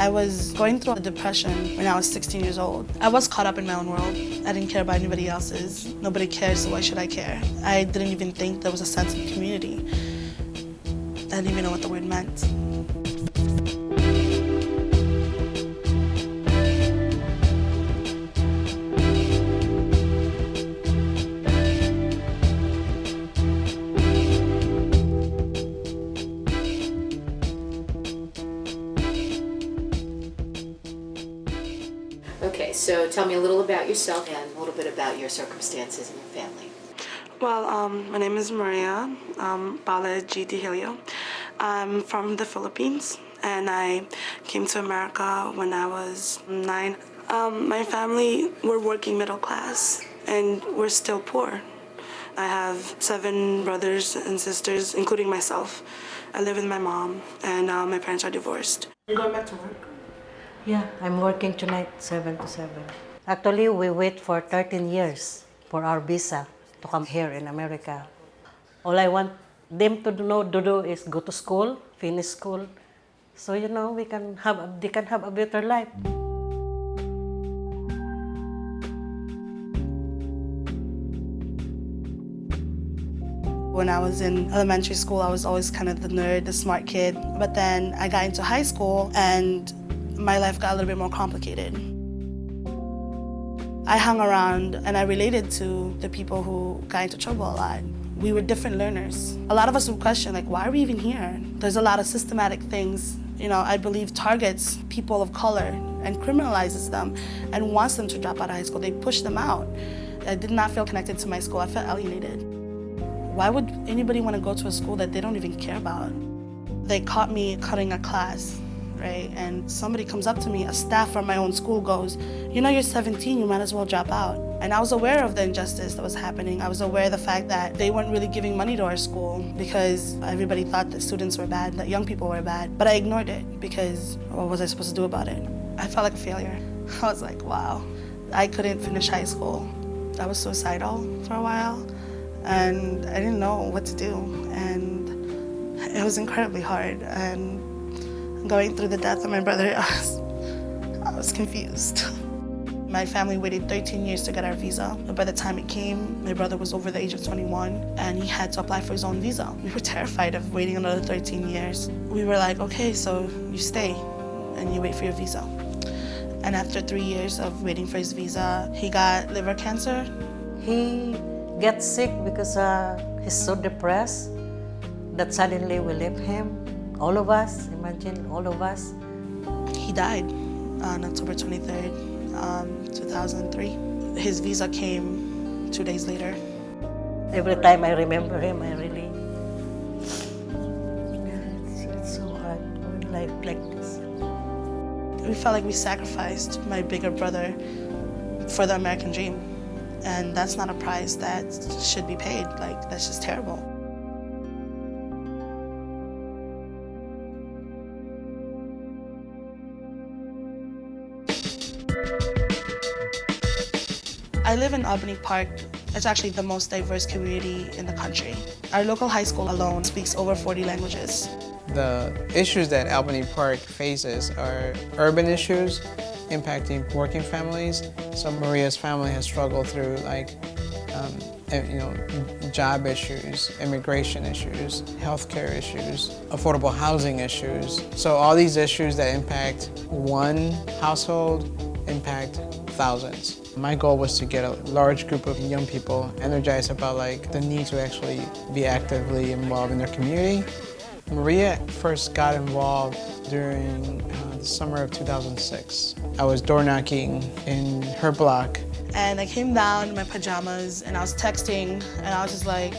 I was going through a depression when I was 16 years old. I was caught up in my own world. I didn't care about anybody else's. Nobody cares, so why should I care? I didn't even think there was a sense of community. I didn't even know what the word meant. Okay, so tell me a little about yourself and a little bit about your circumstances and your family. Well, my name is Maria Paula G. Helio. I'm from the Philippines, and I came to America when I was 9. My family, we're working middle class, and we're still poor. I have 7 brothers and sisters, including myself. I live with my mom, and my parents are divorced. You're going back to work? Yeah, I'm working tonight, 7 to 7. Actually, we wait for 13 years for our visa to come here in America. All I want them to do is go to school, finish school, so they can have a better life. When I was in elementary school, I was always kind of the nerd, the smart kid. But then I got into high school and my life got a little bit more complicated. I hung around and I related to the people who got into trouble a lot. We were different learners. A lot of us would question, like, why are we even here? There's a lot of systematic things. I believe targets people of color and criminalizes them and wants them to drop out of high school. They push them out. I did not feel connected to my school. I felt alienated. Why would anybody want to go to a school that they don't even care about? They caught me cutting a class, right? And somebody comes up to me, a staff from my own school goes, you're 17, you might as well drop out. And I was aware of the injustice that was happening. I was aware of the fact that they weren't really giving money to our school because everybody thought that students were bad, that young people were bad. But I ignored it because what was I supposed to do about it? I felt like a failure. I was like, wow, I couldn't finish high school. I was suicidal for a while. And I didn't know what to do, and it was incredibly hard. And going through the death of my brother, I was confused. My family waited 13 years to get our visa, but by the time it came, my brother was over the age of 21, and he had to apply for his own visa. We were terrified of waiting another 13 years. We were like, okay, so you stay, and you wait for your visa. And after 3 years of waiting for his visa, he got liver cancer. He gets sick because he's so depressed that suddenly we left him. All of us, imagine all of us. He died on October 23rd, 2003. His visa came 2 days later. Every time I remember him, it's so hard, life like this. We felt like we sacrificed my bigger brother for the American dream. And that's not a price that should be paid. Like, that's just terrible. I live in Albany Park. It's actually the most diverse community in the country. Our local high school alone speaks over 40 languages. The issues that Albany Park faces are urban issues impacting working families. So Maria's family has struggled through job issues, immigration issues, healthcare issues, affordable housing issues. So all these issues that impact one household impact thousands. My goal was to get a large group of young people energized about the need to actually be actively involved in their community. Maria first got involved during the summer of 2006. I was door knocking in her block. And I came down in my pajamas and I was texting and I was just like,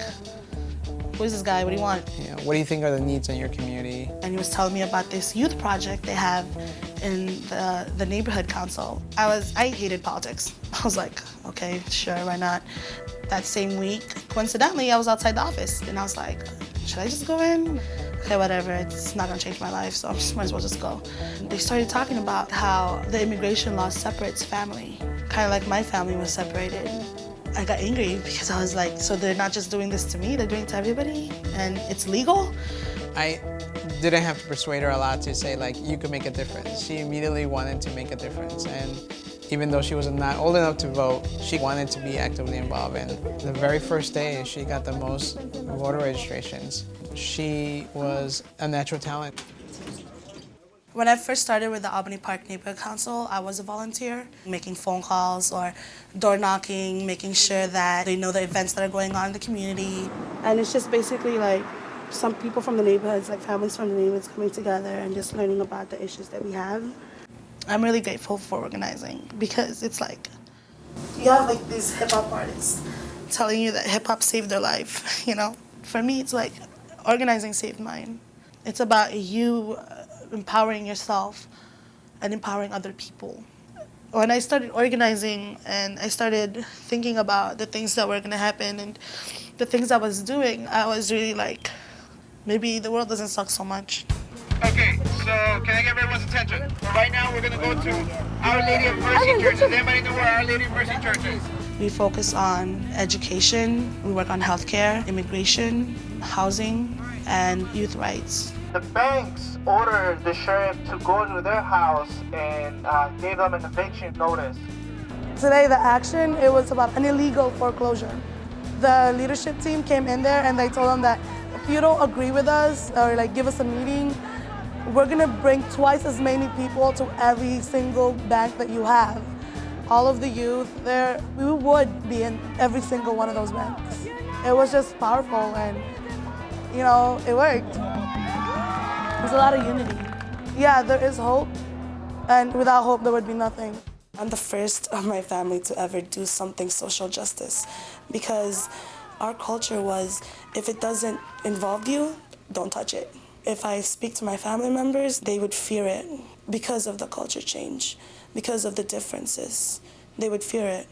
who is this guy? What do you want? What do you think are the needs in your community? And he was telling me about this youth project they have in the neighborhood council. I hated politics. I was like, okay, sure, why not? That same week, coincidentally, I was outside the office and I was like, should I just go in? Okay, whatever, it's not gonna change my life, so I might as well just go. They started talking about how the immigration law separates family, kind of like my family was separated. I got angry because I was like, so they're not just doing this to me, they're doing it to everybody, and it's legal? I didn't have to persuade her a lot to say, like, you could make a difference. She immediately wanted to make a difference. And even though she was not old enough to vote, she wanted to be actively involved. And the very first day, she got the most voter registrations. She was a natural talent. When I first started with the Albany Park Neighborhood Council, I was a volunteer, making phone calls or door knocking, making sure that they know the events that are going on in the community. And it's just basically like some people from the neighborhoods, like families from the neighborhoods coming together and just learning about the issues that we have. I'm really grateful for organizing because it's like, you have like these hip hop artists telling you that hip hop saved their life, you know? For me, it's like organizing saved mine. It's about you empowering yourself and empowering other people. When I started organizing and I started thinking about the things that were gonna happen and the things I was doing, I was really like, maybe the world doesn't suck so much. Okay, so can I get everyone's attention? Right now we're gonna go to Our Lady of Mercy Church. Does anybody know where Our Lady of Mercy Church is? We focus on education, we work on healthcare, immigration, housing, and youth rights. The banks ordered the sheriff to go to their house and gave them an eviction notice. Today, the action, it was about an illegal foreclosure. The leadership team came in there and they told them that if you don't agree with us or like give us a meeting, we're gonna bring twice as many people to every single bank that you have. All of the youth there, we would be in every single one of those banks. It was just powerful and, you know, it worked. There's a lot of unity. Yeah, there is hope, and without hope, there would be nothing. I'm the first of my family to ever do something social justice because our culture was, if it doesn't involve you, don't touch it. If I speak to my family members, they would fear it because of the culture change, because of the differences. They would fear it.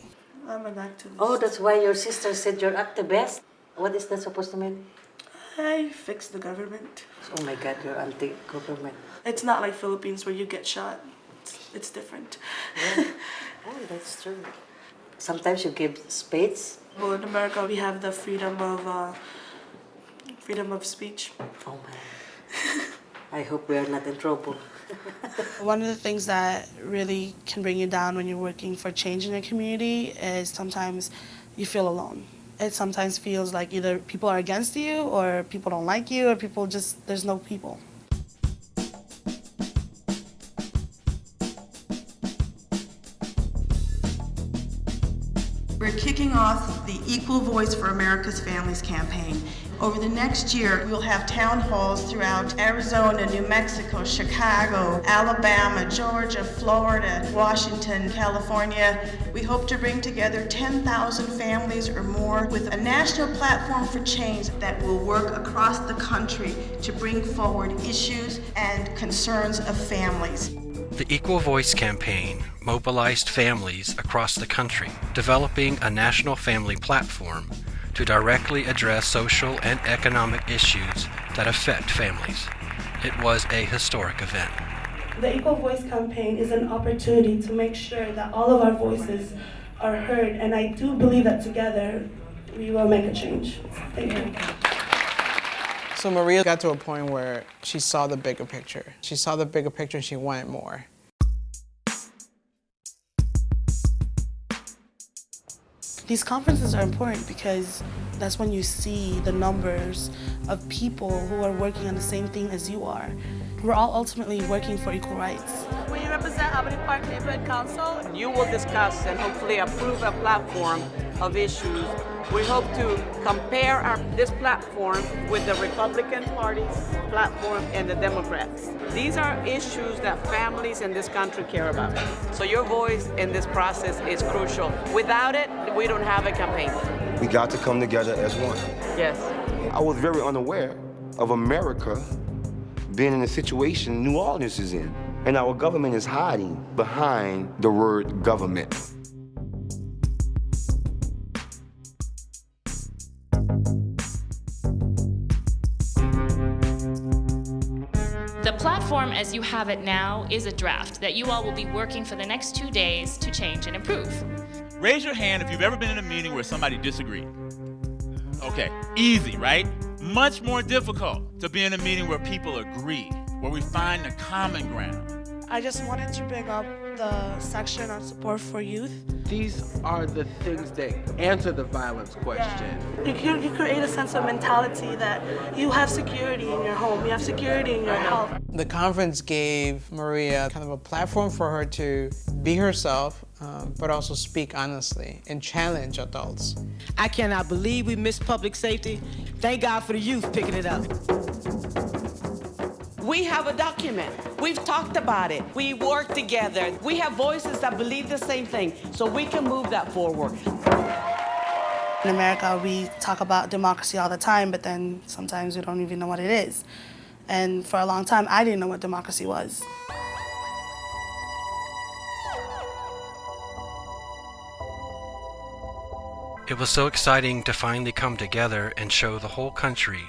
I'm an activist. Oh, that's why your sister said you're activist? What is that supposed to mean? I fix the government. Oh my God, you're anti-government. It's not like Philippines where you get shot. It's different. Yeah. Oh, that's true. Sometimes you give spades. Well, in America, we have the freedom of speech. Oh man. I hope we are not in trouble. One of the things that really can bring you down when you're working for change in a community is sometimes you feel alone. It sometimes feels like either people are against you or people don't like you or people just, there's no people. We're kicking off the Equal Voice for America's Families campaign. Over the next year, we'll have town halls throughout Arizona, New Mexico, Chicago, Alabama, Georgia, Florida, Washington, California. We hope to bring together 10,000 families or more with a national platform for change that will work across the country to bring forward issues and concerns of families. The Equal Voice campaign mobilized families across the country, developing a national family platform to directly address social and economic issues that affect families. It was a historic event. The Equal Voice campaign is an opportunity to make sure that all of our voices are heard, and I do believe that together we will make a change. Thank you. So Maria got to a point where she saw the bigger picture. She saw the bigger picture and she wanted more. These conferences are important because that's when you see the numbers of people who are working on the same thing as you are. We're all ultimately working for equal rights. We represent Albany Park Neighborhood Council. You will discuss and hopefully approve a platform of issues. We hope to compare this platform with the Republican Party's platform and the Democrats. These are issues that families in this country care about. So your voice in this process is crucial. Without it, we don't have a campaign. We got to come together as one. Yes. I was very unaware of America being in a situation New Orleans is in. And our government is hiding behind the word government. The platform as you have it now is a draft that you all will be working for the next 2 days to change and improve. Raise your hand if you've ever been in a meeting where somebody disagreed. Okay, easy, right? Much more difficult to be in a meeting where people agree, where we find the common ground. I just wanted to bring up the section on support for youth. These are the things that answer the violence question. You create a sense of mentality that you have security in your home, you have security in your health. The conference gave Maria kind of a platform for her to be herself, but also speak honestly and challenge adults. I cannot believe we missed public safety. Thank God for the youth picking it up. We have a document. We've talked about it. We work together. We have voices that believe the same thing, so we can move that forward. In America, we talk about democracy all the time, but then sometimes we don't even know what it is. And for a long time, I didn't know what democracy was. It was so exciting to finally come together and show the whole country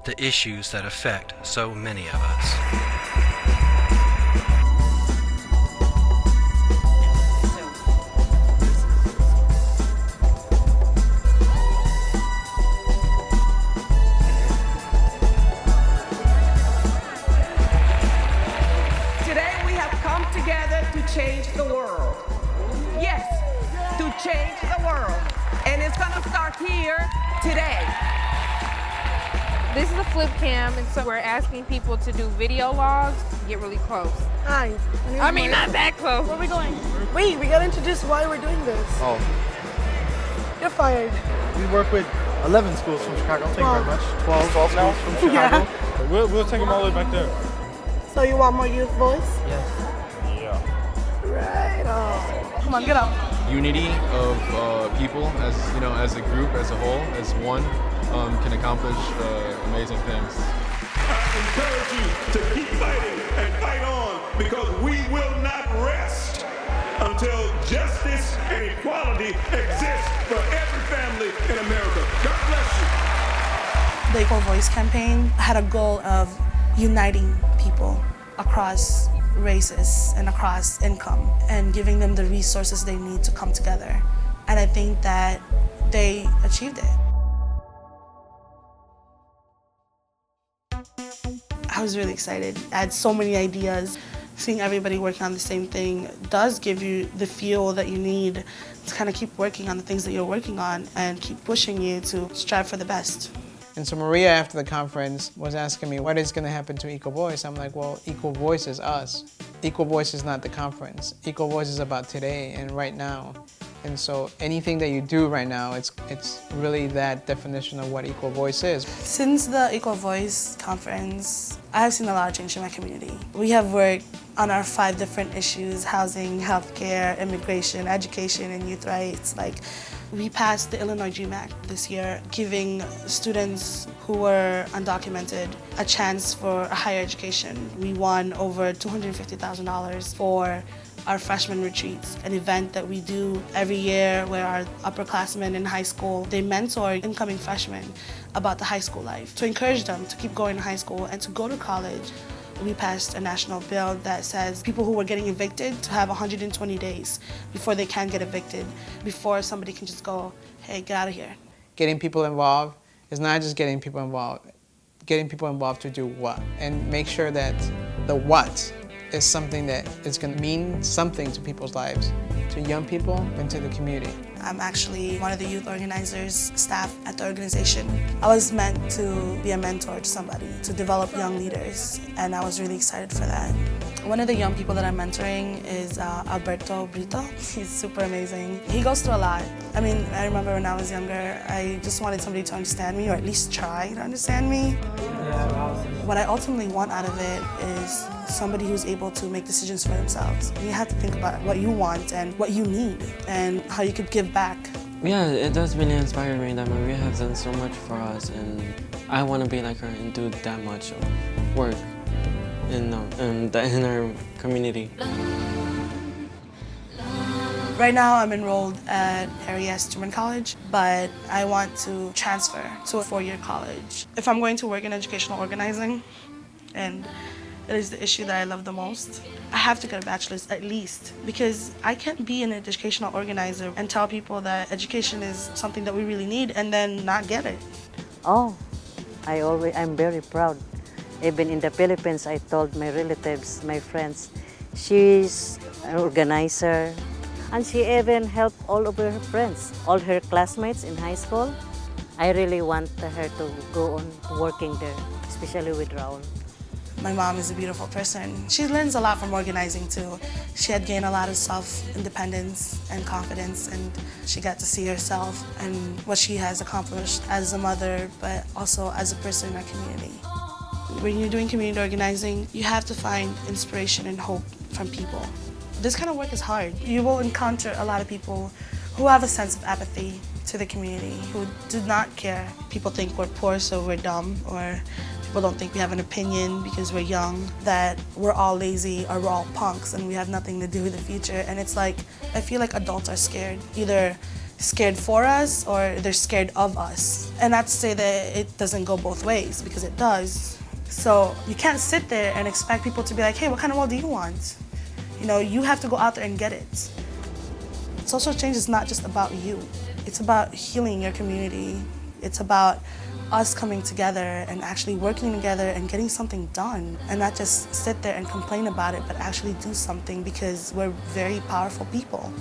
the issues that affect so many of us. Today we have come together to change the world. Yes, to change the world. And it's going to start here today. This is a flip cam, and so we're asking people to do video logs, get really close. Hi. I mean, not that close. Where are we going? Wait, we gotta introduce why we're doing this. Oh. You're fired. We work with 11 schools from Chicago. Thank you very much. 12 schools now? from Chicago. Yeah. We'll take them all the way back there. So you want more youth voice? Yes. Yeah. Right on. Come on, get up. Unity of people as a group, as a whole, as one, can accomplish amazing things. I encourage you to keep fighting and fight on, because we will not rest until justice and equality exists for every family in America. God bless you. The Equal Voice campaign had a goal of uniting people across races and across income and giving them the resources they need to come together. And I think that they achieved it. I was really excited. I had so many ideas. Seeing everybody working on the same thing does give you the fuel that you need to kind of keep working on the things that you're working on and keep pushing you to strive for the best. And so Maria, after the conference, was asking me, what is going to happen to Equal Voice? I'm like, well, Equal Voice is us. Equal Voice is not the conference. Equal Voice is about today and right now. And so anything that you do right now, it's really that definition of what Equal Voice is. Since the Equal Voice conference, I have seen a lot of change in my community. We have worked on our 5 different issues: housing, healthcare, immigration, education, and youth rights. We passed the Illinois Dream Act this year, giving students who were undocumented a chance for a higher education. We won over $250,000 for our freshman retreats, an event that we do every year where our upperclassmen in high school, they mentor incoming freshmen about the high school life, to encourage them to keep going to high school and to go to college. We passed a national bill that says people who were getting evicted to have 120 days before they can get evicted, before somebody can just go, hey, get out of here. Getting people involved is not just getting people involved to do what, and make sure that the what is something that is going to mean something to people's lives, to young people and to the community. I'm actually one of the youth organizers, staff at the organization. I was meant to be a mentor to somebody, to develop young leaders, and I was really excited for that. One of the young people that I'm mentoring is Alberto Brito. He's super amazing. He goes through a lot. I mean, I remember when I was younger, I just wanted somebody to understand me, or at least try to understand me. What I ultimately want out of it is somebody who's able to make decisions for themselves. You have to think about what you want and what you need and how you could give back. Yeah, it does really inspire me that Maria has done so much for us, and I want to be like her and do that much of work in our community. Right now I'm enrolled at Aries Truman College, but I want to transfer to a 4-year college. If I'm going to work in educational organizing, and it is the issue that I love the most, I have to get a bachelor's at least, because I can't be an educational organizer and tell people that education is something that we really need and then not get it. Oh, I'm very proud. Even in the Philippines, I told my relatives, my friends, she's an organizer. And she even helped all of her friends, all her classmates in high school. I really want her to go on working there, especially with Raul. My mom is a beautiful person. She learns a lot from organizing too. She had gained a lot of self-independence and confidence, and she got to see herself and what she has accomplished as a mother, but also as a person in our community. When you're doing community organizing, you have to find inspiration and hope from people. This kind of work is hard. You will encounter a lot of people who have a sense of apathy to the community, who do not care. People think we're poor, so we're dumb, or people don't think we have an opinion because we're young, that we're all lazy or we're all punks and we have nothing to do with the future. And it's like, I feel like adults are scared. Either scared for us or they're scared of us. And not to say that it doesn't go both ways, because it does. So you can't sit there and expect people to be like, hey, what kind of world do you want? You know, you have to go out there and get it. Social change is not just about you. It's about healing your community. It's about us coming together and actually working together and getting something done, and not just sit there and complain about it, but actually do something, because we're very powerful people.